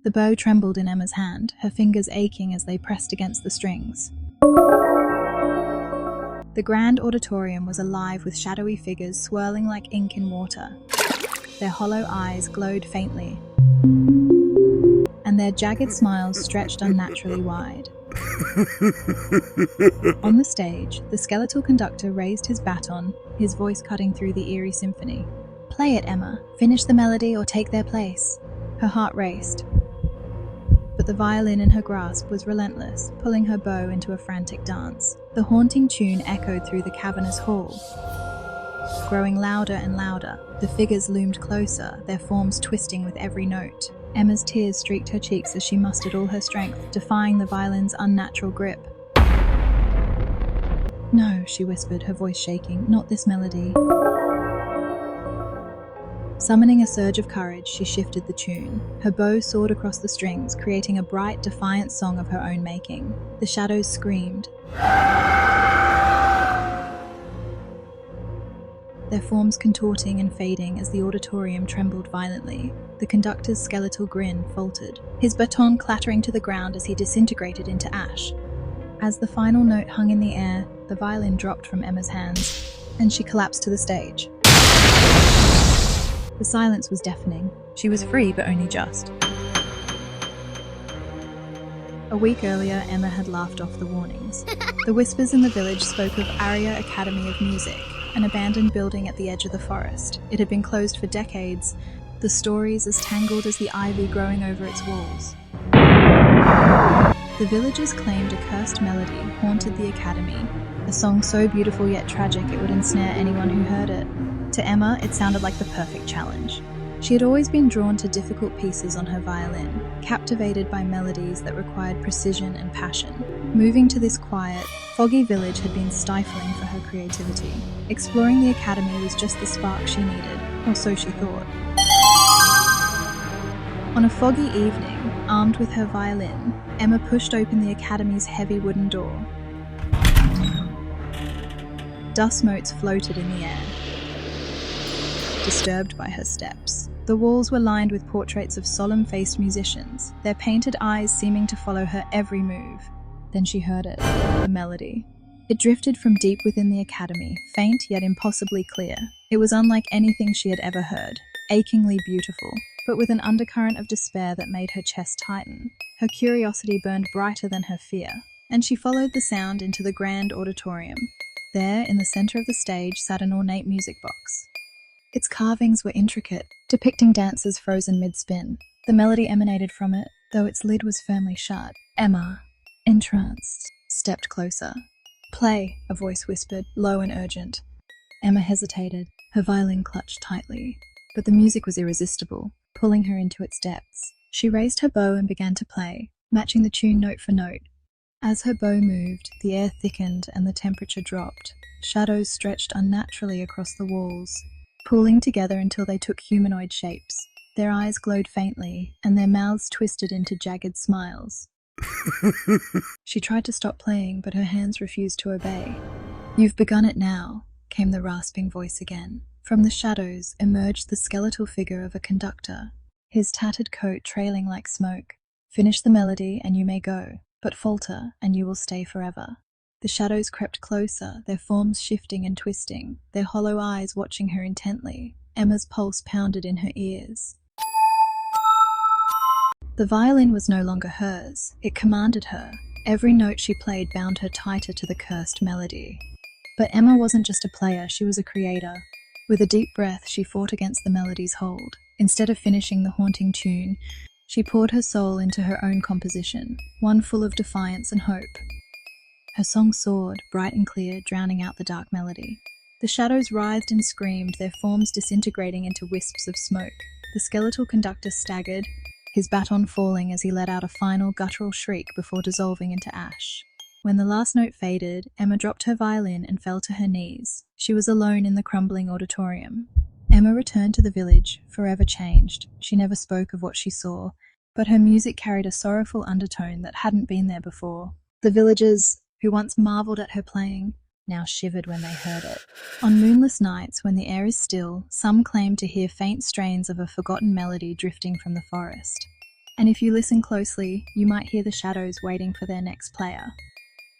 The bow trembled in Emma's hand, her fingers aching as they pressed against the strings. The grand auditorium was alive with shadowy figures swirling like ink in water. Their hollow eyes glowed faintly, and their jagged smiles stretched unnaturally wide. On the stage, the skeletal conductor raised his baton, his voice cutting through the eerie symphony. "Play it, Emma. Finish the melody or take their place." Her heart raced, but the violin in her grasp was relentless, pulling her bow into a frantic dance. The haunting tune echoed through the cavernous hall. Growing louder and louder, the figures loomed closer, their forms twisting with every note. Emma's tears streaked her cheeks as she mustered all her strength, defying the violin's unnatural grip. "No," she whispered, her voice shaking, "not this melody." Summoning a surge of courage, she shifted the tune. Her bow soared across the strings, creating a bright, defiant song of her own making. The shadows screamed, their forms contorting and fading as the auditorium trembled violently. The conductor's skeletal grin faltered, his baton clattering to the ground as he disintegrated into ash. As the final note hung in the air, the violin dropped from Emma's hands, and she collapsed to the stage. The silence was deafening. She was free, but only just. A week earlier, Emma had laughed off the warnings. The whispers in the village spoke of Aria Academy of Music, an abandoned building at the edge of the forest. It had been closed for decades, the stories as tangled as the ivy growing over its walls. The villagers claimed a cursed melody haunted the academy, a song so beautiful yet tragic it would ensnare anyone who heard it. To Emma, it sounded like the perfect challenge. She had always been drawn to difficult pieces on her violin, captivated by melodies that required precision and passion. Moving to this quiet, foggy village had been stifling for her creativity. Exploring the academy was just the spark she needed, or so she thought. On a foggy evening, armed with her violin, Emma pushed open the academy's heavy wooden door. Dust motes floated in the air, disturbed by her steps. The walls were lined with portraits of solemn-faced musicians, their painted eyes seeming to follow her every move. Then she heard it, the melody. It drifted from deep within the academy, faint yet impossibly clear. It was unlike anything she had ever heard, achingly beautiful, but with an undercurrent of despair that made her chest tighten. Her curiosity burned brighter than her fear, and she followed the sound into the grand auditorium. There, in the center of the stage, sat an ornate music box. Its carvings were intricate, depicting dancers frozen mid-spin. The melody emanated from it, though its lid was firmly shut. Emma, entranced, stepped closer. "Play," a voice whispered, low and urgent. Emma hesitated, her violin clutched tightly. But the music was irresistible, pulling her into its depths. She raised her bow and began to play, matching the tune note for note. As her bow moved, the air thickened and the temperature dropped. Shadows stretched unnaturally across the walls, pooling together until they took humanoid shapes. Their eyes glowed faintly, and their mouths twisted into jagged smiles. She tried to stop playing, but her hands refused to obey. "You've begun it now," came the rasping voice again. From the shadows emerged the skeletal figure of a conductor, his tattered coat trailing like smoke. "Finish the melody and you may go, but falter and you will stay forever." The shadows crept closer, their forms shifting and twisting, their hollow eyes watching her intently. Emma's pulse pounded in her ears. The violin was no longer hers. It commanded her. Every note she played bound her tighter to the cursed melody. But Emma wasn't just a player, she was a creator. With a deep breath, she fought against the melody's hold. Instead of finishing the haunting tune, she poured her soul into her own composition, one full of defiance and hope. Her song soared, bright and clear, drowning out the dark melody. The shadows writhed and screamed, their forms disintegrating into wisps of smoke. The skeletal conductor staggered, his baton falling as he let out a final guttural shriek before dissolving into ash. When the last note faded, Emma dropped her violin and fell to her knees. She was alone in the crumbling auditorium. Emma returned to the village, forever changed. She never spoke of what she saw, but her music carried a sorrowful undertone that hadn't been there before. The villagers, who once marveled at her playing, now shivered when they heard it. On moonless nights, when the air is still, some claim to hear faint strains of a forgotten melody drifting from the forest. And if you listen closely, you might hear the shadows waiting for their next player.